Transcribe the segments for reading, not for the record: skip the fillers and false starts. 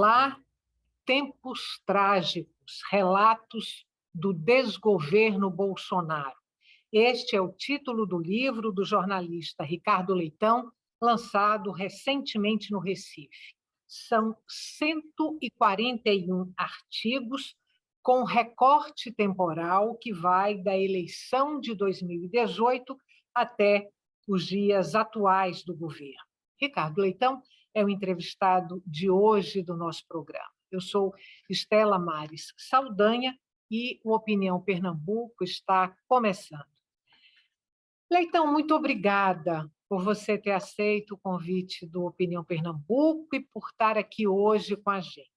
Olá, tempos trágicos, relatos do desgoverno Bolsonaro. Este é o título do livro do jornalista Ricardo Leitão, lançado recentemente no Recife. São 141 artigos com recorte temporal que vai da eleição de 2018 até os dias atuais do governo. Ricardo Leitão é o entrevistado de hoje do nosso programa. Eu sou Estela Mares Saldanha e o Opinião Pernambuco está começando. Leitão, muito obrigada por você ter aceito o convite do Opinião Pernambuco e por estar aqui hoje com a gente.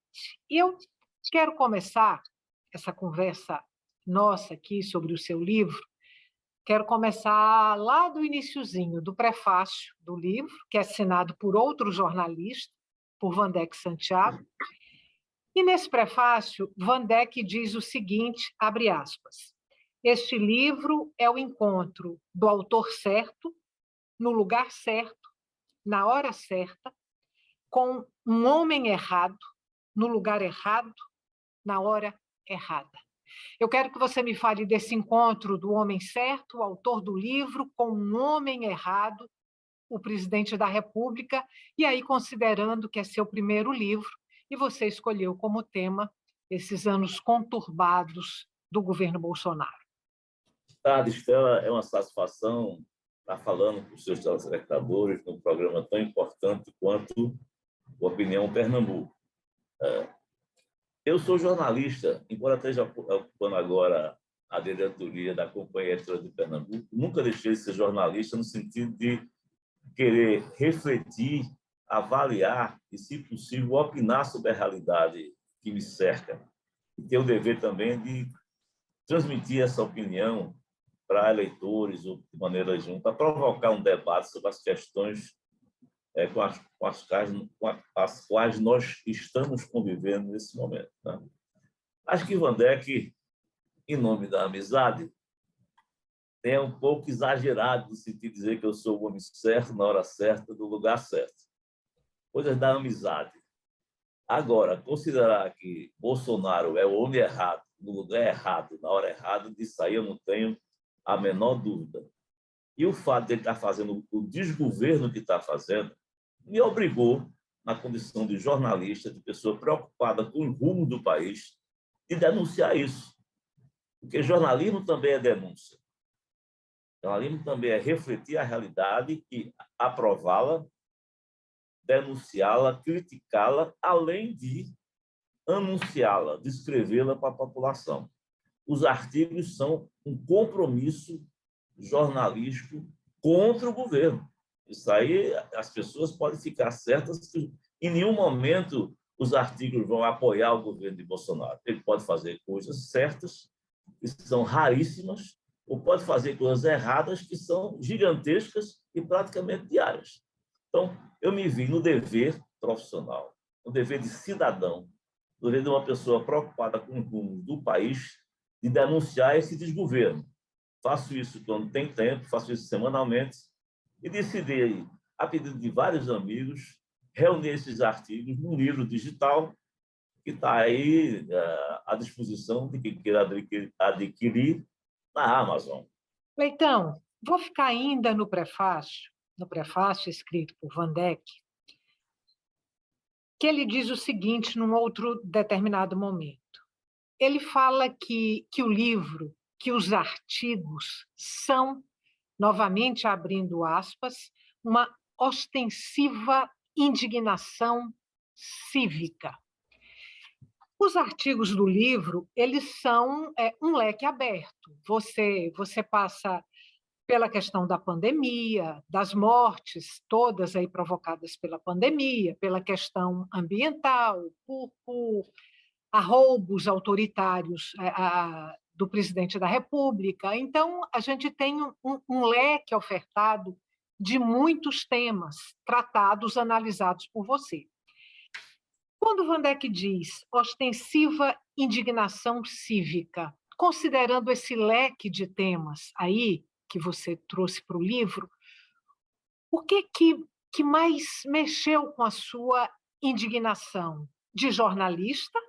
E eu quero começar essa conversa nossa aqui sobre o seu livro. Quero começar lá do iniciozinho, do prefácio do livro, que é assinado por outro jornalista, por Vandeck Santiago. E nesse prefácio, Vandeck diz o seguinte, abre aspas, este livro é o encontro do autor certo, no lugar certo, na hora certa, com um homem errado, no lugar errado, na hora errada. Eu quero que você me fale desse encontro do homem certo, o autor do livro, com um homem errado, o presidente da República, e aí considerando que é seu primeiro livro, e você escolheu como tema esses anos conturbados do governo Bolsonaro. Tarde, Estela, é uma satisfação estar falando com os seus telespectadores num programa tão importante quanto o Opinião Pernambuco. Eu sou jornalista, embora esteja ocupando agora a diretoria da Companhia Editora de Pernambuco, nunca deixei de ser jornalista no sentido de querer refletir, avaliar e, se possível, opinar sobre a realidade que me cerca. E ter o dever também de transmitir essa opinião para eleitores ou de maneira junta, provocar um debate sobre as questões com as quais nós estamos convivendo nesse momento. Né? Acho que Vandeck, em nome da amizade, é um pouco exagerado no sentido de dizer que eu sou o homem certo, na hora certa, no lugar certo. Coisas da amizade. Agora, considerar que Bolsonaro é o homem errado, no lugar errado, na hora errada, disso aí eu não tenho a menor dúvida. E o fato de ele estar fazendo o desgoverno que está fazendo me obrigou, na condição de jornalista, de pessoa preocupada com o rumo do país, de denunciar isso. Porque jornalismo também é denúncia. Jornalismo também é refletir a realidade e aprová-la, denunciá-la, criticá-la, além de anunciá-la, descrevê-la para a população. Os artigos são um compromisso jornalístico contra o governo. Isso aí, as pessoas podem ficar certas que em nenhum momento os artigos vão apoiar o governo de Bolsonaro. Ele pode fazer coisas certas, que são raríssimas, ou pode fazer coisas erradas, que são gigantescas e praticamente diárias. Então, eu me vi no dever profissional, no dever de cidadão, no dever de uma pessoa preocupada com o rumo do país, de denunciar esse desgoverno. Faço isso quando tem tempo, faço isso semanalmente, e decidi, a pedido de vários amigos, reunir esses artigos num livro digital que está aí à disposição de quem queira adquirir na Amazon. Leitão, vou ficar ainda no prefácio escrito por Vandeck, que ele diz o seguinte num outro determinado momento. Ele fala que o livro, que os artigos são, novamente abrindo aspas, uma ostensiva indignação cívica. Os artigos do livro, eles são um leque aberto. Você passa pela questão da pandemia, das mortes, todas aí provocadas pela pandemia, pela questão ambiental, por arroubos autoritários do presidente da República. Então, a gente tem um leque ofertado de muitos temas tratados, analisados por você. Quando Vandeck diz ostensiva indignação cívica, considerando esse leque de temas aí que você trouxe para o livro, o que mais mexeu com a sua indignação? de jornalista,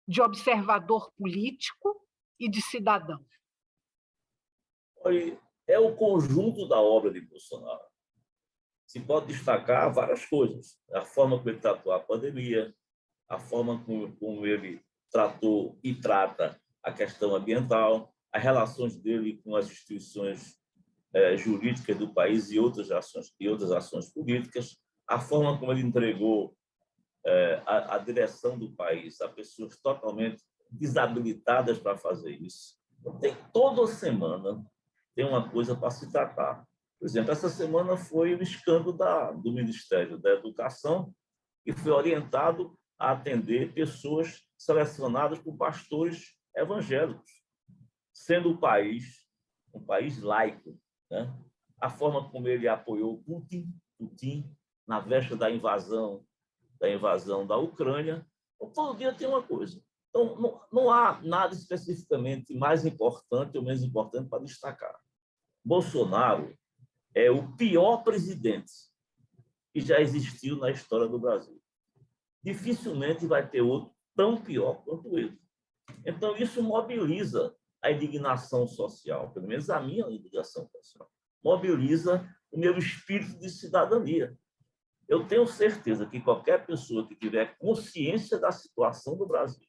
de observador político e de cidadão? Olha, é o conjunto da obra de Bolsonaro. Se pode destacar várias coisas. A forma como ele tratou a pandemia, a forma como ele tratou e trata a questão ambiental, as relações dele com as instituições jurídicas do país e outras ações políticas, a forma como ele entregou a direção do país a pessoas totalmente desabilitadas para fazer isso. Então, toda semana tem uma coisa para se tratar. Por exemplo, essa semana foi o escândalo do Ministério da Educação, que foi orientado a atender pessoas selecionadas por pastores evangélicos, sendo o país um país laico, né? A forma como ele apoiou Putin na véspera da invasão da Ucrânia. Então, todo dia tem uma coisa. Então, não há nada especificamente mais importante ou menos importante para destacar. Bolsonaro é o pior presidente que já existiu na história do Brasil. Dificilmente vai ter outro tão pior quanto ele. Então, isso mobiliza a indignação social, pelo menos a minha indignação social, mobiliza o meu espírito de cidadania. Eu tenho certeza que qualquer pessoa que tiver consciência da situação do Brasil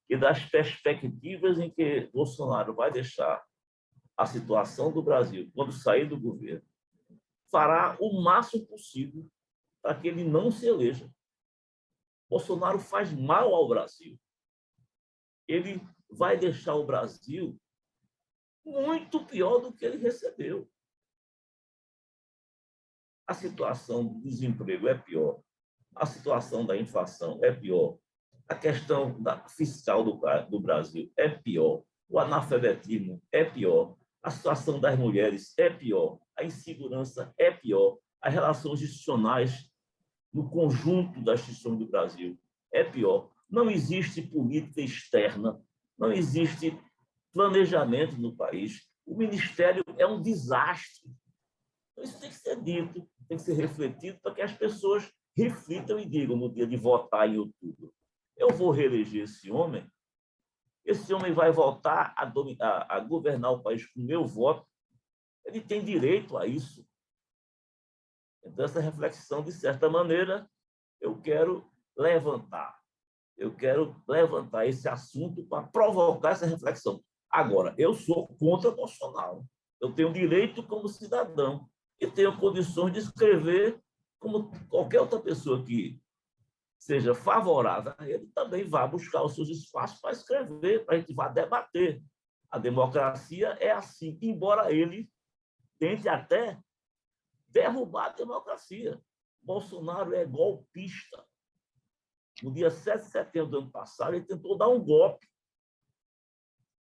e das perspectivas em que Bolsonaro vai deixar a situação do Brasil quando sair do governo, fará o máximo possível para que ele não se eleja. Bolsonaro faz mal ao Brasil. Ele vai deixar o Brasil muito pior do que ele recebeu. A situação do desemprego é pior, a situação da inflação é pior, a questão fiscal do Brasil é pior, o analfabetismo é pior, a situação das mulheres é pior, a insegurança é pior, as relações institucionais no conjunto das instituições do Brasil é pior. Não existe política externa, não existe planejamento no país. O Ministério é um desastre. Então, isso tem que ser dito, tem que ser refletido para que as pessoas reflitam e digam no dia de votar em outubro: eu vou reeleger esse homem vai voltar a governar o país com o meu voto, ele tem direito a isso. Então, essa reflexão, de certa maneira, eu quero levantar esse assunto para provocar essa reflexão. Agora, eu sou contra Bolsonaro. Eu tenho direito como cidadão e tenho condições de escrever como qualquer outra pessoa que seja favorável a ele também vai buscar os seus espaços para escrever, para a gente vá debater. A democracia é assim, embora ele tente até derrubar a democracia. Bolsonaro é golpista. No dia 7 de setembro do ano passado, ele tentou dar um golpe.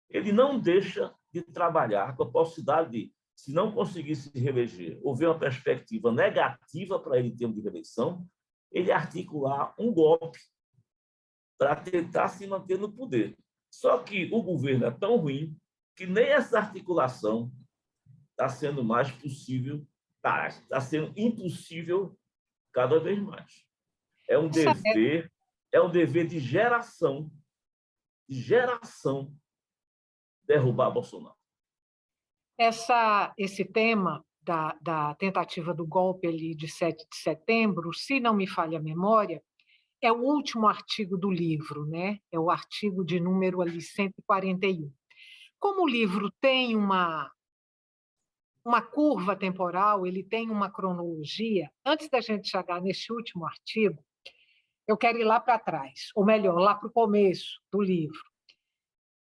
Ele não deixa de trabalhar com a possibilidade de, se não conseguir se reeleger, ou ver uma perspectiva negativa para ele em termos de reeleição, ele articular um golpe para tentar se manter no poder. Só que o governo é tão ruim que nem essa articulação está sendo mais possível, está sendo impossível cada vez mais. É um dever de geração derrubar Bolsonaro. Esse tema da tentativa do golpe ali de 7 de setembro, se não me falha a memória, é o último artigo do livro, né? É o artigo de número ali 141. Como o livro tem uma curva temporal, ele tem uma cronologia, antes da gente chegar nesse último artigo, eu quero ir lá para trás, ou melhor, lá para o começo do livro.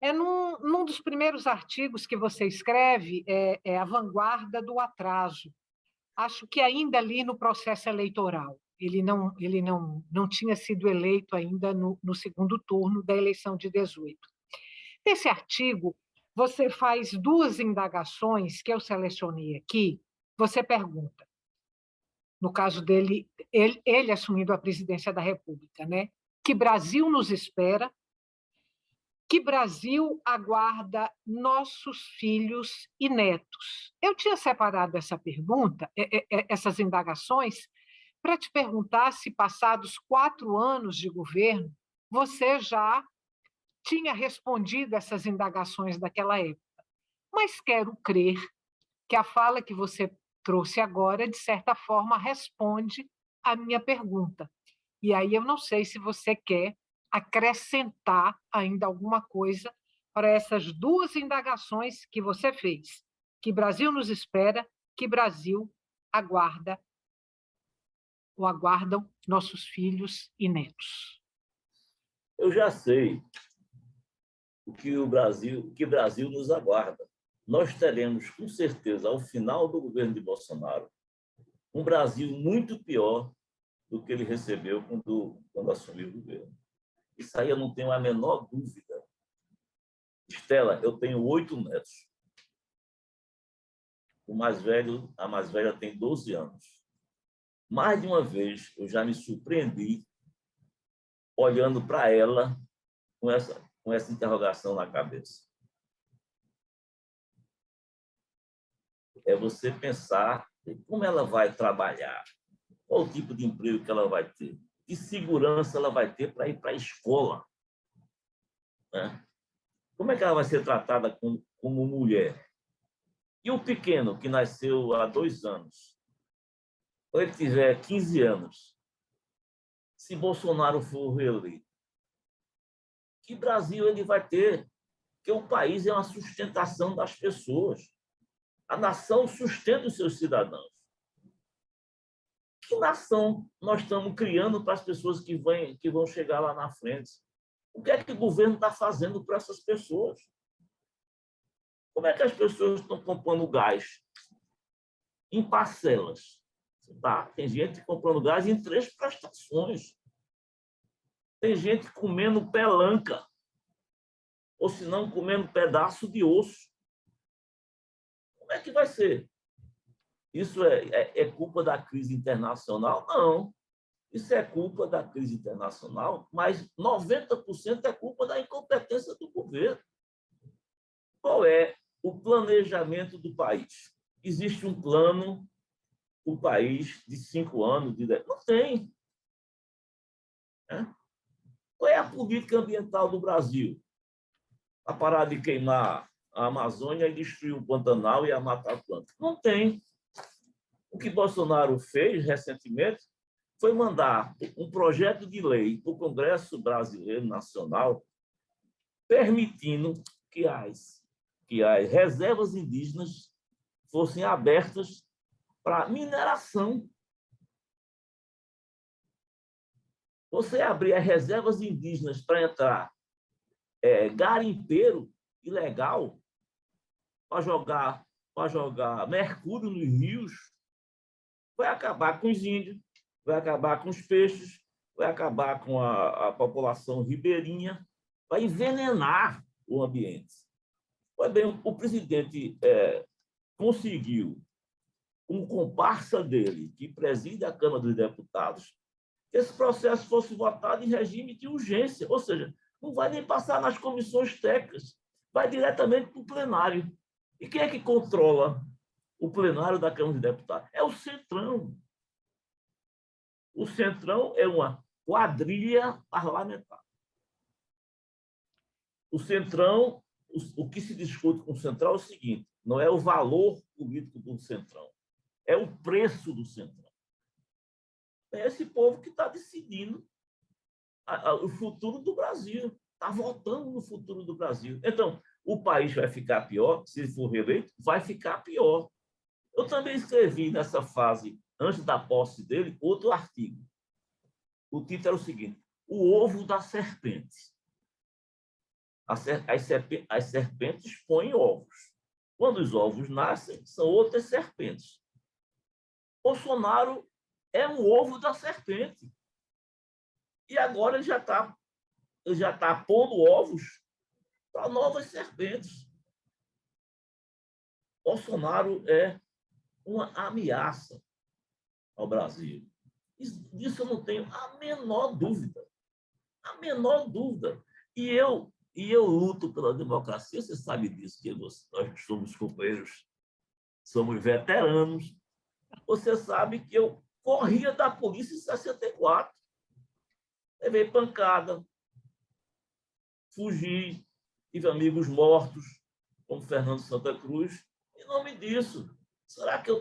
Num dos primeiros artigos que você escreve, é a vanguarda do atraso. Acho que ainda ali no processo eleitoral. Ele não tinha sido eleito ainda no segundo turno da eleição de 18. Nesse artigo, você faz duas indagações que eu selecionei aqui. Você pergunta, no caso dele, ele assumindo a presidência da República, né? Que Brasil nos espera? Que Brasil aguarda nossos filhos e netos? Eu tinha separado essa pergunta, essas indagações, para te perguntar se, passados 4 anos de governo, você já tinha respondido essas indagações daquela época. Mas quero crer que a fala que você trouxe agora, de certa forma, responde à minha pergunta. E aí eu não sei se você quer acrescentar ainda alguma coisa para essas 2 indagações que você fez. Que Brasil nos espera, que Brasil aguarda ou aguardam nossos filhos e netos. Eu já sei o que Brasil nos aguarda. Nós teremos, com certeza, ao final do governo de Bolsonaro, um Brasil muito pior do que ele recebeu quando assumiu o governo. Isso aí eu não tenho a menor dúvida. Estela, eu tenho 8 netos. A mais velha tem 12 anos. Mais de uma vez eu já me surpreendi olhando para ela com essa interrogação na cabeça. É você pensar como ela vai trabalhar, qual o tipo de emprego que ela vai ter, que segurança ela vai ter para ir para a escola, né? Como é que ela vai ser tratada como mulher? E o pequeno, que nasceu há 2 anos, quando ele tiver 15 anos, se Bolsonaro for reeleito, que Brasil ele vai ter? Porque o país é uma sustentação das pessoas. A nação sustenta os seus cidadãos. Que nação nós estamos criando para as pessoas que vão chegar lá na frente? O que é que o governo está fazendo para essas pessoas? Como é que as pessoas estão comprando gás em parcelas? Tá? Tem gente comprando gás em 3 prestações. Tem gente comendo pelanca, ou se não, comendo pedaço de osso. Como é que vai ser? Isso é culpa da crise internacional? Não. Isso é culpa da crise internacional, mas 90% é culpa da incompetência do governo. Qual é o planejamento do país? Existe um plano para o país de 5 anos, de 10? Não tem. Né? Qual é a política ambiental do Brasil? A parar de queimar a Amazônia e destruir o Pantanal e a Mata Atlântica? Não tem. O que Bolsonaro fez recentemente foi mandar um projeto de lei para o Congresso Brasileiro Nacional permitindo que as reservas indígenas fossem abertas para mineração. Você abrir as reservas indígenas para entrar garimpeiro ilegal, para jogar mercúrio nos rios, vai acabar com os índios, vai acabar com os peixes, vai acabar com a população ribeirinha, vai envenenar o ambiente. Pois bem, o presidente conseguiu, com comparsa dele, que preside a Câmara dos Deputados, que esse processo fosse votado em regime de urgência, ou seja, não vai nem passar nas comissões técnicas, vai diretamente para o plenário. E quem é que controla o plenário da Câmara dos Deputados? É o Centrão. O Centrão é uma quadrilha parlamentar. O Centrão, o que se discute com o Centrão é o seguinte: não é o valor político do Centrão, é o preço do Centrão. É esse povo que está decidindo o futuro do Brasil, está votando no futuro do Brasil. Então, o país vai ficar pior, se for reeleito, vai ficar pior. Eu também escrevi nessa fase, antes da posse dele, outro artigo. O título era o seguinte: o ovo da serpente. As serpentes põem ovos. Quando os ovos nascem, são outras serpentes. Bolsonaro é um ovo da serpente. E agora ele já tá pondo ovos para novas serpentes. Bolsonaro é uma ameaça ao Brasil. Disso eu não tenho a menor dúvida. A menor dúvida. E eu luto pela democracia, você sabe disso, que nós somos companheiros, somos veteranos. Você sabe que eu corria da polícia em 64. Levei pancada, fugi, tive amigos mortos, como Fernando Santa Cruz, em nome disso. Será que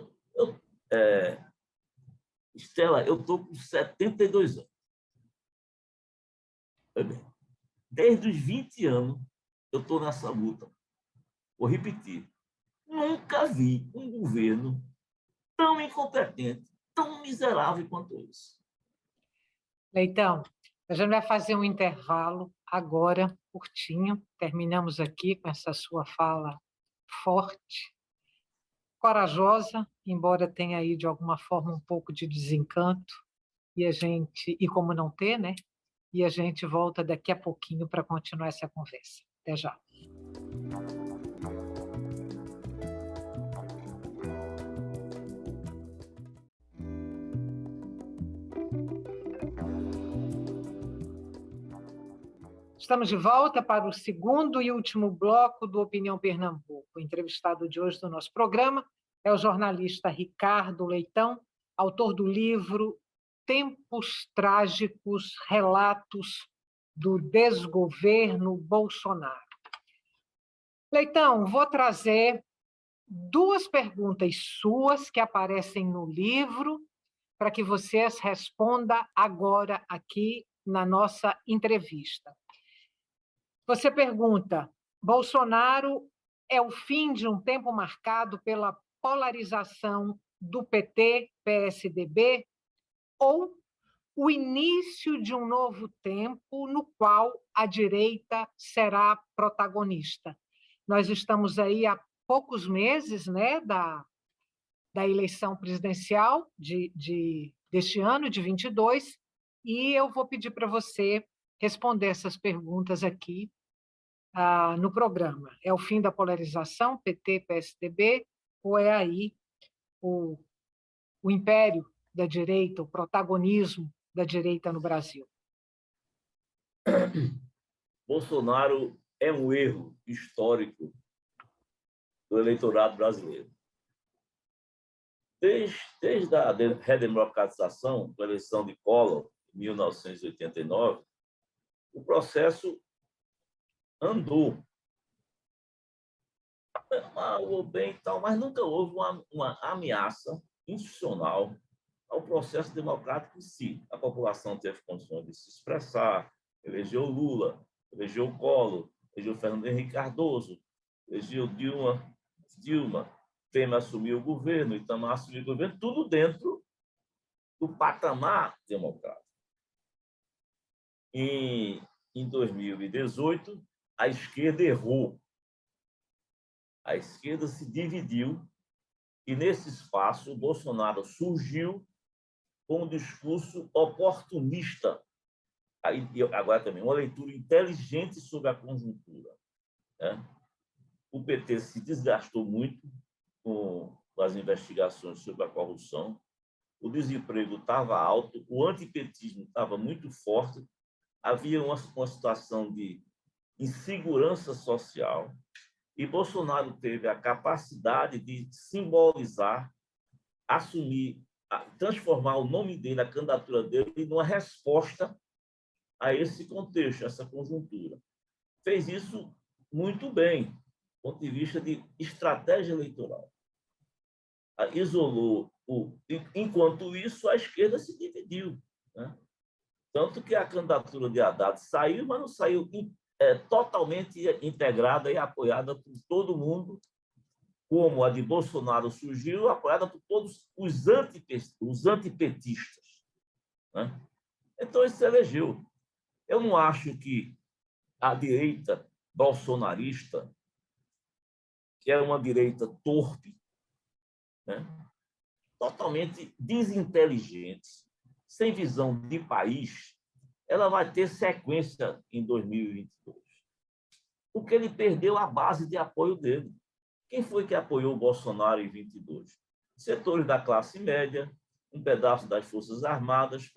Estela, eu estou com 72 anos. Desde os 20 anos, eu estou nessa luta. Vou repetir. Nunca vi um governo tão incompetente, tão miserável quanto esse. Leitão, a gente vai fazer um intervalo agora, curtinho. Terminamos aqui com essa sua fala forte, corajosa, embora tenha aí, de alguma forma, um pouco de desencanto. E como não ter, né? E a gente volta daqui a pouquinho para continuar essa conversa. Até já. Estamos de volta para o segundo e último bloco do Opinião Pernambuco. O entrevistado de hoje do nosso programa é o jornalista Ricardo Leitão, autor do livro Tempos Trágicos, Relatos do Desgoverno Bolsonaro. Leitão, vou trazer duas perguntas suas que aparecem no livro para que você as responda agora aqui na nossa entrevista. Você pergunta: Bolsonaro é o fim de um tempo marcado pela polarização do PT-PSDB ou o início de um novo tempo no qual a direita será protagonista? Nós estamos aí há poucos meses, né, da eleição presidencial deste ano, de 22, e eu vou pedir para você responder essas perguntas aqui no programa. É o fim da polarização, PT, PSDB, ou é aí o império da direita, o protagonismo da direita no Brasil? Bolsonaro é um erro histórico do eleitorado brasileiro. Desde a redemocratização, da eleição de Collor, em 1989, o processo andou mal ou bem e tal, mas nunca houve uma ameaça institucional ao processo democrático em si. A população teve condições de se expressar, elegeu Lula, elegeu Collor, elegeu Fernando Henrique Cardoso, elegeu Dilma, Temer assumiu o governo, Itamar assumiu o governo, tudo dentro do patamar democrático. Em 2018, a esquerda errou. A esquerda se dividiu e, nesse espaço, o Bolsonaro surgiu com um discurso oportunista. Agora também, uma leitura inteligente sobre a conjuntura. Né? O PT se desgastou muito com as investigações sobre a corrupção, o desemprego estava alto, o antipetismo estava muito forte, havia uma situação de insegurança social, e Bolsonaro teve a capacidade de simbolizar, assumir, transformar o nome dele, a candidatura dele, numa resposta a esse contexto, a essa conjuntura. Fez isso muito bem, do ponto de vista de estratégia eleitoral. Isolou enquanto isso, a esquerda se dividiu. Né? Tanto que a candidatura de Haddad saiu, mas não saiu totalmente integrada e apoiada por todo mundo, como a de Bolsonaro surgiu, apoiada por todos os antipetistas. Né? Então, ele se elegeu. Eu não acho que a direita bolsonarista, que é uma direita torpe, né? Totalmente desinteligente, sem visão de país, ela vai ter sequência em 2022. Porque ele perdeu a base de apoio dele. Quem foi que apoiou o Bolsonaro em 22? Setores da classe média, um pedaço das Forças Armadas,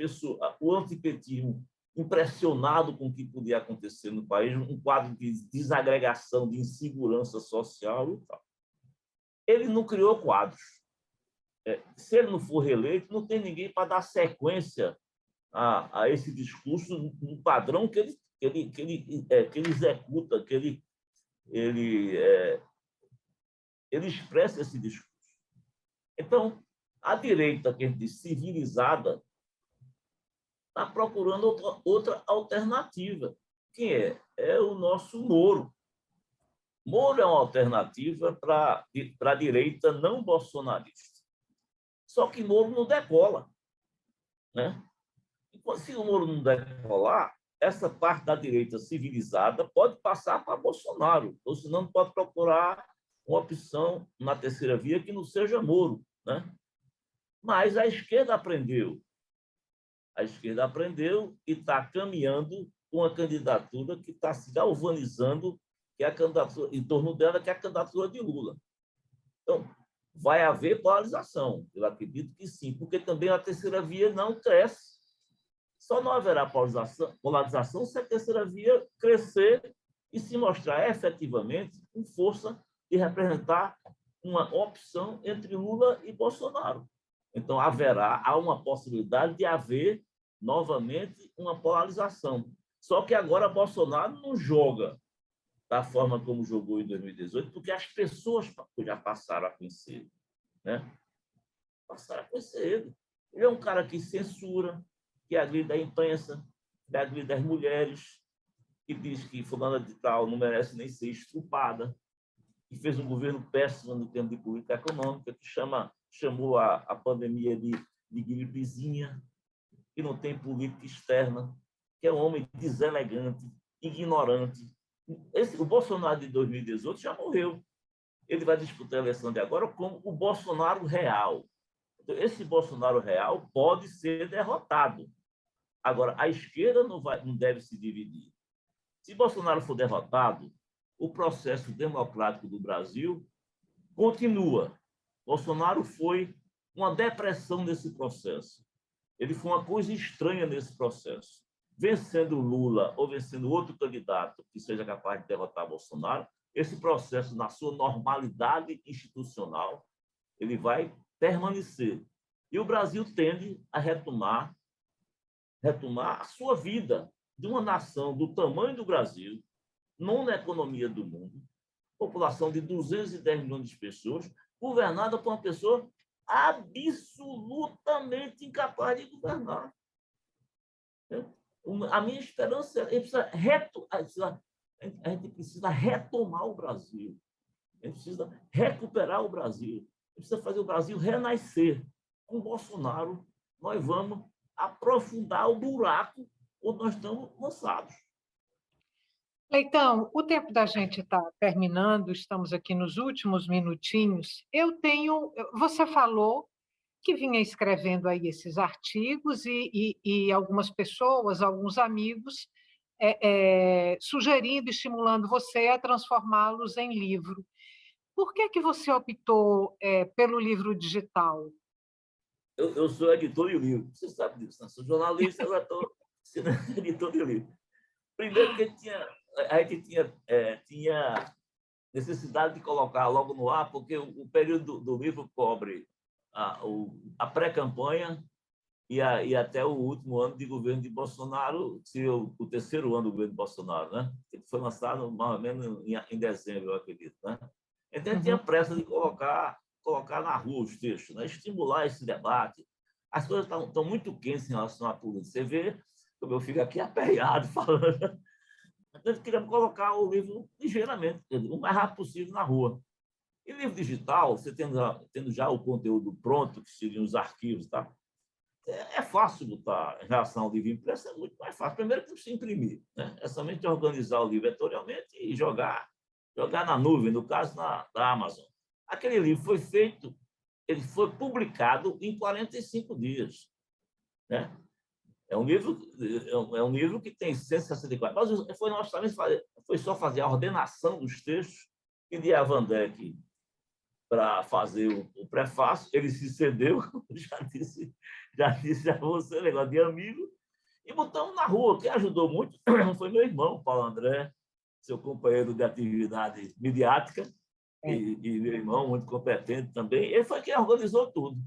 o antipetismo impressionado com o que podia acontecer no país, um quadro de desagregação, de insegurança social e tal. Ele não criou quadros. se ele não for reeleito, não tem ninguém para dar sequência a esse discurso no padrão que ele executa, que ele expressa esse discurso. Então, a direita, que a gente diz civilizada, está procurando outra alternativa, que é o nosso Moro. Moro é uma alternativa para a direita não bolsonarista. Só que Moro não decola, né? E se o Moro não decolar, essa parte da direita civilizada pode passar para Bolsonaro, ou senão pode procurar uma opção na terceira via que não seja Moro, né? Mas a esquerda aprendeu. A esquerda aprendeu e está caminhando uma candidatura que está se galvanizando, que é a candidatura, em torno dela, que é a candidatura de Lula. Então, vai haver polarização. Eu acredito que sim, porque também a terceira via não cresce. Só não haverá polarização se a terceira via crescer e se mostrar efetivamente com força de representar uma opção entre Lula e Bolsonaro. Então, há uma possibilidade de haver novamente uma polarização. Só que agora Bolsonaro não joga da forma como jogou em 2018, porque as pessoas já passaram a conhecer ele, né? Passaram a conhecer ele. Ele é um cara que censura, que agride a imprensa, que agride as mulheres, que diz que fulana de tal não merece nem ser estrupada, que fez um governo péssimo no tempo de política econômica, que chamou a pandemia de gripezinha, que não tem política externa, que é um homem deselegante, ignorante. O Bolsonaro de 2018 já morreu. Ele vai disputar a eleição de agora como o Bolsonaro real. Então, esse Bolsonaro real pode ser derrotado. Agora, a esquerda não deve se dividir. Se Bolsonaro for derrotado, o processo democrático do Brasil continua. Bolsonaro foi uma depressão nesse processo. Ele foi uma coisa estranha nesse processo. Vencendo Lula ou vencendo outro candidato que seja capaz de derrotar Bolsonaro, esse processo, na sua normalidade institucional, ele vai permanecer. E o Brasil tende a retomar a sua vida de uma nação do tamanho do Brasil, nona economia do mundo, população de 210 milhões de pessoas, governada por uma pessoa absolutamente incapaz de governar. A minha esperança é que a gente precisa retomar o Brasil, a gente precisa recuperar o Brasil, a gente precisa fazer o Brasil renascer. Com Bolsonaro, nós vamos aprofundar o buraco onde nós estamos lançados. Leitão, o tempo da gente está terminando, estamos aqui nos últimos minutinhos. Você falou que vinha escrevendo aí esses artigos e algumas pessoas, alguns amigos, sugerindo, estimulando você a transformá-los em livro. Por que você optou pelo livro digital? Eu sou editor de livro, você sabe disso, né? Sou jornalista, agora estou sendo editor de livro. Primeiro que a gente tinha necessidade de colocar logo no ar, porque o período do livro cobre a pré-campanha e até o último ano de governo de Bolsonaro, o terceiro ano do governo de Bolsonaro, né? Ele foi lançado mais ou menos em dezembro, eu acredito, né? Então, tinha pressa de colocar na rua os textos, né? Estimular esse debate. As coisas estão muito quentes em relação à política. Você vê como eu fico aqui aperreado falando. Nós queríamos colocar o livro ligeiramente, o mais rápido possível na rua. E livro digital, você tendo já o conteúdo pronto, que seriam os arquivos, tá? É fácil botar em relação ao livro impresso, é muito mais fácil. Primeiro que não precisa imprimir, né? É somente organizar o livro editorialmente e jogar na nuvem, no caso da Amazon. Aquele livro ele foi publicado em 45 dias, né? É um livro que tem 164. Mas foi nosso também foi só fazer a ordenação dos textos e de Avandec para fazer o prefácio. Ele se cedeu, já disse a você, negócio de amigo, e botamos na rua. Quem ajudou muito foi meu irmão, Paulo André, seu companheiro de atividade midiática, e meu irmão, muito competente também, ele foi quem organizou tudo.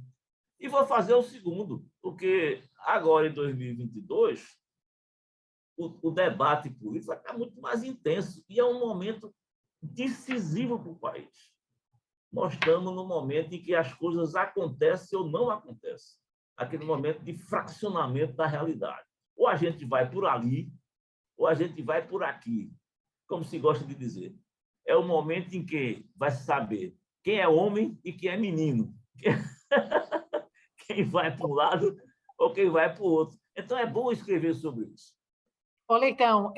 E vou fazer o segundo, porque agora, em 2022, o debate político vai estar muito mais intenso e é um momento decisivo para o país. Nós estamos no momento em que as coisas acontecem ou não acontecem. Aquele momento de fracionamento da realidade. Ou a gente vai por ali, ou a gente vai por aqui, como se gosta de dizer. É o momento em que vai se saber quem é homem e quem é menino. Quem vai para um lado ou quem vai para o outro. Então, é bom escrever sobre isso. Ô, Leitão,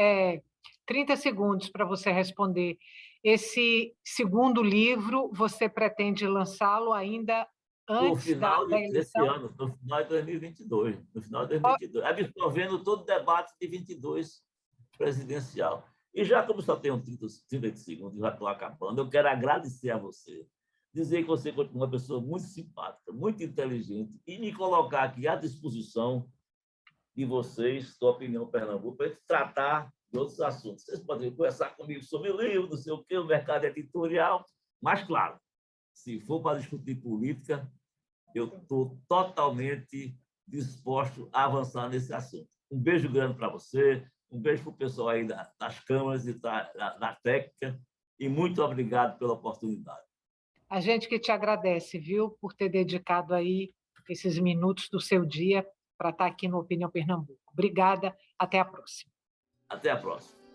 30 segundos para você responder. Esse segundo livro, você pretende lançá-lo ainda No antes final da desse eleição? ano, no final de 2022. No final de 2022. Absorvendo todo o debate de 22 presidencial. E já como só tenho 30 segundos, já estou acabando, eu quero agradecer a você, dizer que você continua uma pessoa muito simpática, muito inteligente, e me colocar aqui à disposição de vocês, da Opinião Pernambuco, para tratar de outros assuntos. Vocês podem conversar comigo sobre o livro, não sei o quê, o mercado editorial, mas, claro, se for para discutir política, eu estou totalmente disposto a avançar nesse assunto. Um beijo grande para você, um beijo para o pessoal aí das câmaras e da técnica, e muito obrigado pela oportunidade. A gente que te agradece, viu, por ter dedicado aí esses minutos do seu dia para estar aqui no Opinião Pernambuco. Obrigada, até a próxima. Até a próxima.